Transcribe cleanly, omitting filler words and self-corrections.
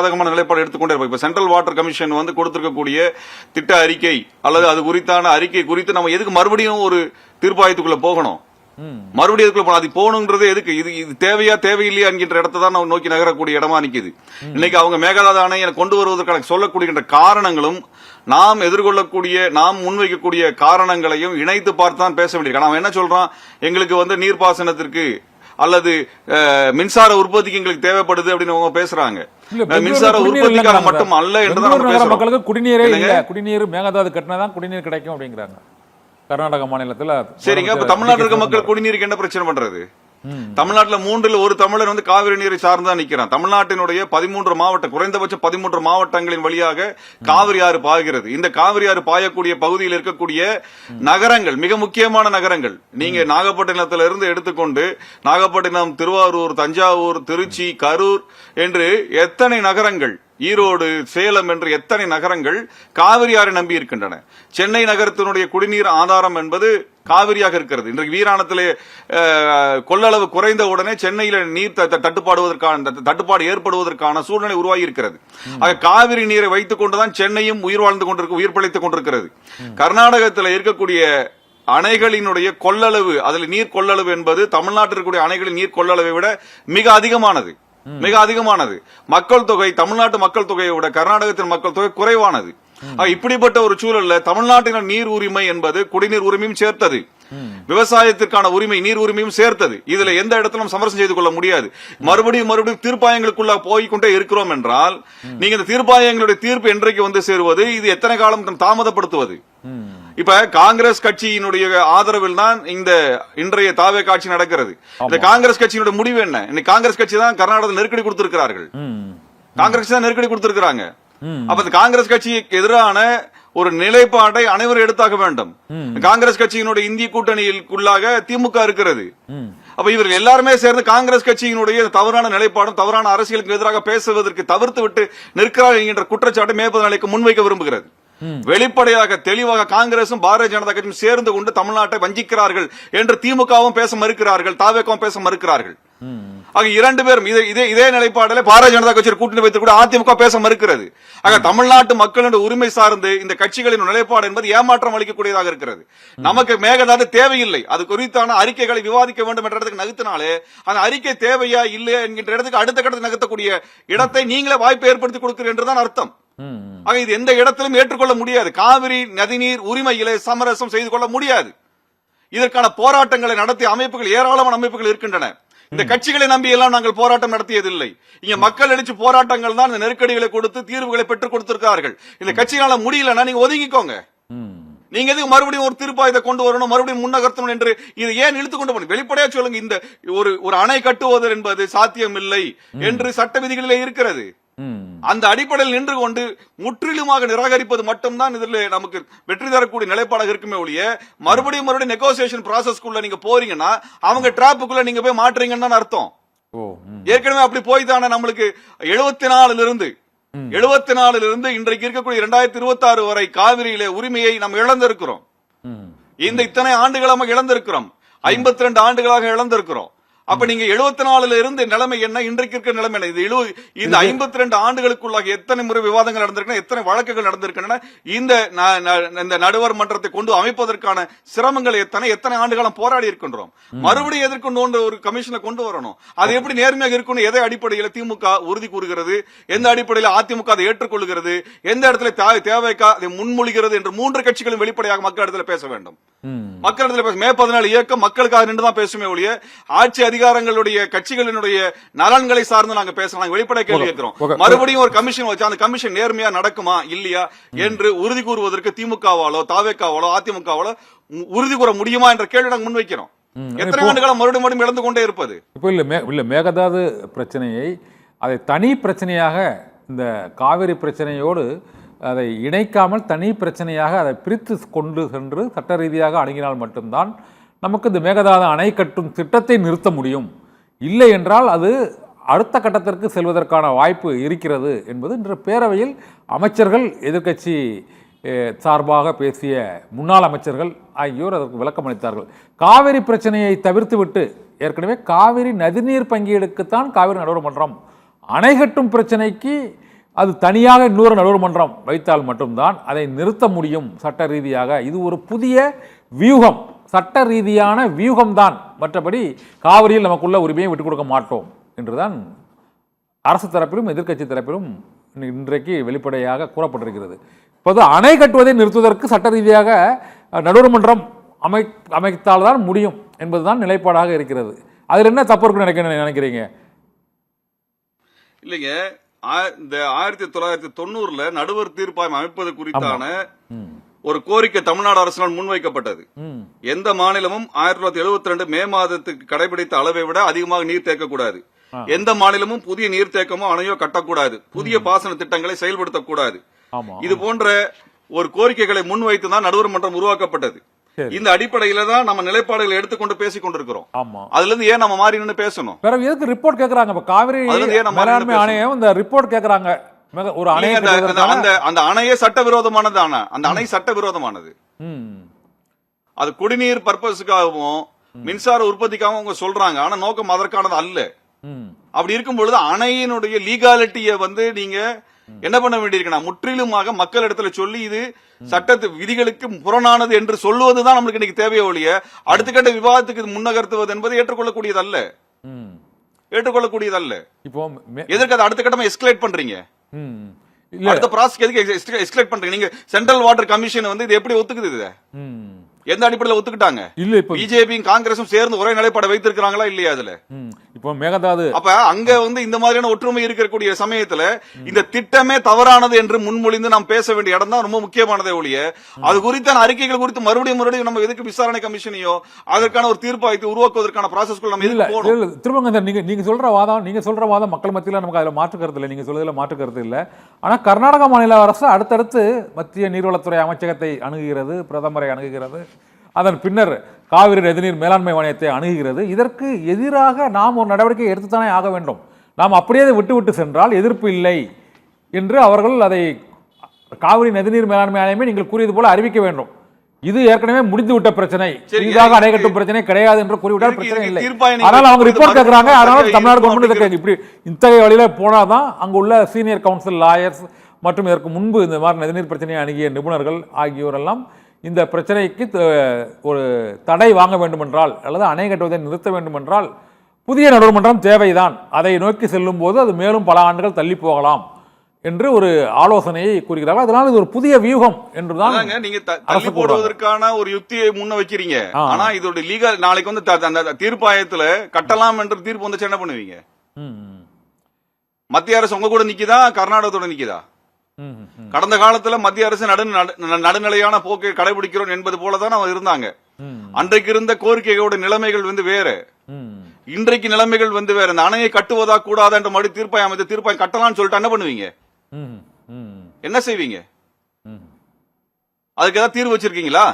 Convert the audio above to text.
சாதகமான நிலைப்பாடு எடுத்துக்கொண்டே இருப்போம். இப்ப சென்ட்ரல் வாட்டர் கமிஷன் வந்து கொடுத்திருக்கக்கூடிய திட்ட அறிக்கை அல்லது அது குறித்தான அறிக்கை குறித்து நம்ம எதுக்கு மறுபடியும் ஒரு தீர்ப்பாயத்துக்குள்ள போகணும்? மறுபடியும் எதுக்குள்ள போகணும்? அது போகணுங்கிறது எதுக்கு? இது தேவையா தேவையில்லையா என்கின்ற இடத்தை தான் நம்ம நோக்கி நகரக்கூடிய இடமா நிக்குது. இன்னைக்கு அவங்க மேகதாது அணையை கொண்டு வருவதற்கான சொல்லக்கூடிய காரணங்களும் நாம் எதிர்கொள்ளக்கூடிய நாம் முன்வைக்கக்கூடிய காரணங்களையும் இணைத்து பார்த்து தான் பேச வேண்டியிருக்கு. அவன் என்ன சொல்றான்? எங்களுக்கு வந்து நீர்ப்பாசனத்திற்கு அல்லது மின்சார உற்பத்திக்கு எங்களுக்கு தேவைப்படுது அப்படின்னு அவங்க பேசுறாங்க. மின்சார உற்பத்திக்காக மட்டும் அல்ல என்று மக்களுக்கு குடிநீரே இல்ல, குடிநீர் மேகதாது கட்டினாதான் குடிநீர் கிடைக்கும் அப்படிங்கிறாங்க கர்நாடக மாநிலத்துல. சரிங்க, அப்ப தமிழ்நாட்டில் இருக்க மக்கள் குடிநீருக்கு என்ன பிரச்சனை பண்றது? தமிழ்நாட்டில் 3ல் 1 தமிழர் வந்து காவிரி நீரை சார்ந்துதான் நிக்கிறான். தமிழ்நாட்டினுடைய 13 மாவட்டம், குறைந்தபட்சம் 13 மாவட்டங்களின் வழியாக காவிரி ஆறு பாய்கிறது. இந்த காவிரி ஆறு பாயக்கூடிய பகுதியில் இருக்கக்கூடிய நகரங்கள் மிக முக்கியமான நகரங்கள். நீங்க நாகப்பட்டினத்துல இருந்து எடுத்துக்கொண்டு நாகப்பட்டினம், திருவாரூர், தஞ்சாவூர், திருச்சி, கரூர் என்று எத்தனை நகரங்கள், ஈரோடு, சேலம் என்று எத்தனை நகரங்கள் காவிரி ஆறை நம்பி இருக்கின்றன. சென்னை நகரத்தினுடைய குடிநீர் ஆதாரம் என்பது காவிரியாக இருக்கிறது. இன்றைக்கு வீராணத்திலே கொள்ளளவு குறைந்த உடனே சென்னையில நீர் தட்டுப்பாடு ஏற்படுவதற்கான சூழ்நிலை உருவாகி இருக்கிறது. ஆக காவிரி நீரை வைத்துக் கொண்டுதான் சென்னையும் உயிர் பிழைத்துக் கொண்டிருக்கிறது. கர்நாடகத்தில் இருக்கக்கூடிய அணைகளினுடைய கொள்ளளவு, அதில் நீர் கொள்ளளவு என்பது தமிழ்நாட்டில் இருக்கக்கூடிய அணைகளின் நீர் கொள்ளளவை விட மிக அதிகமானது. மக்கள் தொகை தமிழ்நாட்டு மக்கள் தொகையை விட கர்நாடகத்தின் மக்கள் தொகை குறைவானது. இப்படிப்பட்ட ஒரு சூழல்ல தமிழ்நாட்டின் நீர் உரிமை என்பது குடிநீர் உரிமையும் சேர்த்தது, விவசாயத்திற்கான உரிமை நீர் உரிமையும் சேர்த்தது. இதுல எந்த இடத்திலும் சமரசம் செய்து கொள்ள முடியாது. மறுபடியும் தீர்ப்பாயங்களுக்குள்ள போய்கொண்டே இருக்கிறோம் என்றால் நீங்க இந்த தீர்ப்பாயங்களுடைய தீர்ப்பு என்றைக்கு வந்து சேருவது? இது எத்தனை காலம் தாமதப்படுத்துவது? இப்ப காங்கிரஸ் கட்சியினுடைய ஆதரவில் தான் இன்றைய தாவே காட்சி நடக்கிறது. இந்த காங்கிரஸ் கட்சியினுடைய முடிவு என்ன? இன்னைக்கு காங்கிரஸ் கட்சி தான் கர்நாடகத்தில் நெருக்கடி கொடுத்திருக்கிறார்கள். அப்ப காங்கிரஸ் கட்சிக்கு எதிரான ஒரு நிலைப்பாட்டை அனைவரும் எடுத்தாக வேண்டும். காங்கிரஸ் கட்சியினுடைய இந்திய கூட்டணிக்குள்ளாக திமுக இருக்கிறது. அப்ப இவர்கள் எல்லாருமே சேர்ந்து காங்கிரஸ் கட்சியினுடைய தவறான நிலைப்பாடும் தவறான அரசியலுக்கு எதிராக பேசுவதற்கு தவிர்த்து விட்டு நிற்கிறார்கள் என்கின்ற குற்றச்சாட்டை மேற்பது நிலைக்கு முன்வைக்க விரும்புகிறது. வெளிப்படையாக தெளிவாக காங்கிரசும் பாரதிய ஜனதா கட்சியும் சேர்ந்து கொண்டு தமிழ்நாட்டை வஞ்சிக்கிறார்கள் என்று திமுகவும் பேச மறுக்கிறார்கள், தாவேகவும் பேச மறுக்கிறார்கள். ஆக இரண்டு பேரும் இதே நிலைப்பாடில் பாரதிய ஜனதா கட்சியை கூட்டணி வைத்து கூட அதிமுக பேச மறுக்கிறது. ஆக தமிழ்நாட்டு மக்களுடைய உரிமை சார்ந்து இந்த கட்சிகளின் நிலைப்பாடு என்பது ஏமாற்றம் அளிக்கக்கூடியதாக இருக்கிறது. நமக்கு மேகதாது தேவையில்லை, அது குறித்தான அறிக்கைகளை விவாதிக்க வேண்டும் என்ற இடத்துக்கு நகர்த்தினாலே அந்த அறிக்கை தேவையா இல்லையா என்கின்ற இடத்துக்கு அடுத்த கட்டத்தை நகர்த்தக்கூடிய இடத்தை நீங்களே வாய்ப்பை ஏற்படுத்தி கொடுக்கிறீர்கள் என்றுதான் அர்த்தம். ஆக இது எந்த இடத்திலும் ஏற்றுக்கொள்ள முடியாது. காவிரி நதிநீர் உரிமையிலே சமரசம் செய்து கொள்ள முடியாது. இதற்கான போராட்டங்களை நடத்திய அமைப்புகள், ஏராளமான அமைப்புகள் இருக்கின்றன. இந்த கட்சிகளை நம்பி எல்லாம் நாங்கள் போராட்டம் நடத்தியதில்லை. இங்க மக்கள் எழுச்சி போராட்டங்கள் தான் இந்த நெருக்கடிகளை கொடுத்து தீர்வுகளை பெற்றுக் கொடுத்திருக்கிறார்கள். இந்த கட்சிகளால முடியலன்னா நீங்க ஒதுங்கிக்கோங்க. நீங்க எதுக்கு மறுபடியும் ஒரு தீர்ப்பாயத்தை கொண்டு வரணும், மறுபடியும் முன்னகர்த்தணும் என்று இதை ஏன் இழுத்துக் கொண்டு போகணும்? வெளிப்படையா சொல்லுங்க. இந்த ஒரு அணை கட்டுவது என்பது சாத்தியம் இல்லை என்று சட்ட விதிகளிலே இருக்கிறது. அந்த அடிப்படையில் நின்று கொண்டு முற்றிலுமாக நிராகரிப்பது மட்டும்தான் இதில் நமக்கு வெற்றி தரக்கூடிய நிலைப்பாடாக இருக்குமே ஒழிய மறுபடியும் நெகோசியேஷன் ப்ராசஸ்க்குள்ள நீங்க போறீங்கன்னா அவங்க டிராப்புக்குள்ள நீங்க போய் மாற்றீங்கன்னு அர்த்தம். ஏற்கனவே அப்படி போய் தானே நம்மளுக்கு 74 இருந்து இன்றைக்கு இருக்கக்கூடிய 2026 வரை காவிரியில உரிமையை நாம் இழந்திருக்கிறோம். இத்தனை ஆண்டுகளாக இழந்திருக்கிறோம், 52 ஆண்டுகளாக இழந்திருக்கிறோம். அப்ப நீங்க 74 இருந்து நிலைமை என்ன, இன்றைக்கு இருக்கிற நிலைமை என்ன? இந்த 52 ஆண்டுகளுக்குள்ளாக எத்தனை முறை விவாதங்கள் நடந்திருக்கின்றன, எத்தனை வழக்குகள் நடந்திருக்கின்றன, இந்த நடுவர் மன்றத்தை கொண்டு அமைப்பதற்கான சிரமங்கள் எத்தனை ஆண்டுகாலம் போராடி இருக்கின்றோம். மறுபடியும் எதிர்கொண்டு ஒரு கமிஷனை கொண்டு வரணும். அது எப்படி நேர்மையாக இருக்கணும்? எதை அடிப்படையில் திமுக உறுதி கூறுகிறது, எந்த அடிப்படையில் அதிமுக அதை ஏற்றுக்கொள்கிறது, எந்த இடத்துல தேவைக்கா அதை முன்மொழிகிறது என்று 3 கட்சிகளும் வெளிப்படையாக மக்களிடத்தில் பேச வேண்டும். மக்களிடத்தில் பேச மே 14 இயக்கம் மக்களுக்காக நின்றுதான் பேசுமே ஒழிய ஆட்சி அதிகாரங்களுடைய கட்சிகளினுடைய நலன்களை சார்ந்து நாங்க பேசலாம். வெளிப்படை கேள்வி கேட்கிறோம். மறுபடியும் ஒரு கமிஷன் வச்சு அந்த கமிஷன் நேர்மையா நடக்குமா இல்லையா என்று உறுதி கூறுவதற்கு திமுகவாலோ தாவேக்காவாலோ அதிமுகவாலோ உறுதி கூற முடியுமா என்ற கேள்வி நாங்கள் முன்வைக்கிறோம். எத்தனை ஆண்டுகளும் மறுபடியும் இழந்து கொண்டே இருப்பது? இப்போ இல்ல மேகதாது பிரச்சனையை அதை தனி பிரச்சனையாக இந்த காவிரி பிரச்சனையோடு அதை இணைக்காமல் தனி பிரச்சனையாக அதை பிரித்து கொண்டு சென்று சட்ட ரீதியாக அணுகினால் மட்டும்தான் நமக்கு இந்த மேகதாது அணை கட்டும் திட்டத்தை நிறுத்த முடியும். இல்லை என்றால் அது அடுத்த கட்டத்திற்கு செல்வதற்கான வாய்ப்பு இருக்கிறது என்பது இன்று பேரவையில் அமைச்சர்கள், எதிர்க்கட்சி சார்பாக பேசிய முன்னாள் அமைச்சர்கள் ஆகியோர் அதற்கு விளக்கம் அளித்தார்கள். காவிரி பிரச்சனையை தவிர்த்துவிட்டு ஏற்கனவே காவிரி நதிநீர் பங்கீடுக்குத்தான் காவிரி நடுவர் மன்றம், அணை கட்டும் பிரச்சனைக்கு அது தனியாக இன்னொரு நடுவர் மன்றம் வைத்தால் மட்டும்தான் அதை நிறுத்த முடியும் சட்ட ரீதியாக. இது ஒரு புதிய வியூகம், சட்ட ரீதியான வியூகம்தான். மற்றபடி காவிரியில் நமக்குள்ள உரிமையை விட்டுக் கொடுக்க மாட்டோம் என்றுதான் அரசு தரப்பிலும் எதிர்க்கட்சி தரப்பிலும் இன்றைக்கு வெளிப்படையாக கூறப்பட்டிருக்கிறது. இப்போது அணை கட்டுவதை நிறுத்துவதற்கு சட்ட ரீதியாக நடுவர் மன்றம் அமைத்தால்தான் முடியும் என்பதுதான் நிலைப்பாடாக இருக்கிறது. அதில் என்ன தப்பு இருக்குன்னு நினைக்கிறீங்க? இல்லைங்க, இந்த 1990 நடுவர் தீர்ப்பாயம் அமைப்பது குறித்தான ஒரு கோரிக்கை தமிழ்நாடு அரசினால் முன்வைக்கப்பட்டது. எந்த மாநிலமும் 1972 மே மாதத்துக்கு கடைபிடித்த அளவை விட அதிகமாக நீர் தேக்கக்கூடாது, எந்த மாநிலமும் புதிய நீர்த்தேக்கமோ அணையோ கட்டக்கூடாது, புதிய பாசன திட்டங்களை செயல்படுத்தக்கூடாது. இது போன்ற ஒரு கோரிக்கைகளை முன்வைத்து தான் நடுவர் மன்றம் உருவாக்கப்பட்டது. இந்த அடிப்படையில தான் நம்ம நிலைப்பாடுகளை எடுத்துக்கொண்டு பேசிக் கொண்டிருக்கிறோம். அதுல இருந்து ஏன் நம்ம மாறி நின்னு பேசணும்? எதுக்கு ரிப்போர்ட் கேக்குறாங்க? காவிரி மேலாண்மை ஆணையம் இந்த ரிப்போர்ட் கேக்குறாங்க. ஒரு அணை, அந்த அணையே சட்டவிரோதமானது. அந்த அணை சட்டவிரோதமானது. அது குடிநீர் பர்பஸுக்காகவும் மின்சார உற்பத்திக்காகவும் அவங்க சொல்றாங்க. ஆனா நோக்கம் அதற்கானது அல்ல. அப்படி இருக்கும் பொழுது அணையினுடைய லீகாலிட்டியை நீங்க என்ன பண்ண வேண்டியிருக்குன்னா, முற்றிலுமாக மக்கள் இடத்துல சொல்லி இது சட்டத்து விதிகளுக்கு புறணானது என்று சொல்லுவதுதான் நம்மளுக்கு இன்னைக்கு தேவையே ஒழிய அடுத்த கட்ட விவாதத்துக்கு முன்னகர்த்துவது என்பது ஏற்றுக்கொள்ளக்கூடியதல்ல. இப்போ எதற்கு அதை அடுத்த கட்டமா எஸ்கலேட் பண்றீங்க? அடுத்த ப்ராசஸ் எதுக்கு எஸ்கலேட் பண்றீங்க? நீங்க சென்ட்ரல் வாட்டர் கமிஷன் இது எப்படி ஒத்துக்குது? இது எந்த அடிப்படையில் ஒத்துக்கிட்டாங்க? இல்ல, இப்ப பிஜேபியும் காங்கிரசும் சேர்ந்து ஒரே நிலைப்பாடு வைத்திருக்காங்களா இல்லையா? அதுல இப்போ மேகதாது அப்ப அங்க இந்த மாதிரியான ஒற்றுமை இருக்கக்கூடிய சமயத்துல இந்த திட்டமே தவறானது என்று முன்மொழிந்து நாம் பேச வேண்டிய இடம் தான் ரொம்ப முக்கியமானதே ஒழிய அது குறித்தான அறிக்கைகள் குறித்து மறுபடியும் நம்ம எதுக்கு விசாரணை கமிஷனையோ அதற்கான ஒரு தீர்ப்பாயத்தை உருவாக்குவதற்கான ப்ராசஸ்க்குள்ள நம்ம எதுக்கு போறோம்? திரும்ப நீங்க சொல்ற வாதம் மக்கள் மத்தியில நமக்கு அதுல மாற்று கருத்து இல்லை. நீங்க சொல்றதுல மாற்று கருத்து இல்ல. ஆனா கர்நாடக மாநில அரசு அடுத்தடுத்து மத்திய நீர்வளத்துறை அமைச்சகத்தை அணுகுகிறது, பிரதமரை அணுகுகிறது, அதன் பின்னர் காவிரி நதிநீர் மேலாண்மை வாரியத்தை அணுகுகிறது. இதற்கு எதிராக நாம் ஒரு நடவடிக்கை எடுத்துத்தானே ஆக வேண்டும். நாம் அப்படியே விட்டு சென்றால் எதிர்ப்பு இல்லை என்று அவர்கள் அதை காவிரி நதிநீர் மேலாண்மை ஆணையமே நீங்கள் கூறியது போல அறிவிக்க வேண்டும். இது ஏற்கனவே முடிந்துவிட்ட பிரச்சனை, புதிதாக அணை கட்டும் பிரச்சனை கிடையாது என்று கூறிவிட்டால் பிரச்சனை இல்லை. ஆனால் அவங்க ரிப்போர்ட் கேட்கறாங்க. அதனால தமிழ்நாடு கவர்மெண்ட் இப்படி இத்தகைய வழியில போனாதான் அங்கு உள்ள சீனியர் கவுன்சில் லாயர்ஸ் மற்றும் இதற்கு முன்பு இந்த மாதிரி நதிநீர் பிரச்சனையை அணுகிய நிபுணர்கள் ஆகியோரெல்லாம் இந்த பிரச்சனைக்கு ஒரு தடை வாங்க வேண்டுமென்றால் அல்லது அணை கட்டுவதை நிறுத்த வேண்டுமென்றால் புதிய நடுவர் மன்றம் தேவைதான். அதை நோக்கி செல்லும் போது அது மேலும் பல ஆண்டுகள் தள்ளி போகலாம் என்று ஒரு ஆலோசனையை கூறுகிறார்கள். அதனால இது ஒரு புதிய வியூகம் என்றுதான் நீங்க தள்ளி போடுவதற்கான ஒரு யுக்தியை முன்ன வைக்கிறீங்க. ஆனா இதோட லீகல் நாளைக்கு தீர்ப்பாயத்துல கட்டலாம் என்று தீர்ப்பு வந்துச்சு என்ன பண்ணுவீங்க? மத்திய அரசு உங்க கூட நிக்குதா, கர்நாடகத்தோட நிக்குதா? கடந்த காலத்துல மத்திய அரசு நடுநிலையான போக்கை கடைபிடிக்கிறோம் என்பது போலதான் அவங்க இருந்தாங்க. அன்றைக்கு இருந்த கோரிக்கைகளோட நிலைமைகள் வேற, இன்றைக்கு நிலைமைகள் வேற. இந்த அணையை கட்டுவதா கூடாதா என்ற மறுபடி தீர்ப்பாயம் அமைத்து தீர்ப்பாயம் கட்டலாம்னு சொல்லிட்டு என்ன பண்ணுவீங்க? என்ன செய்வீங்க? அதுக்கு ஏதாவது தீர்வு வச்சிருக்கீங்களா?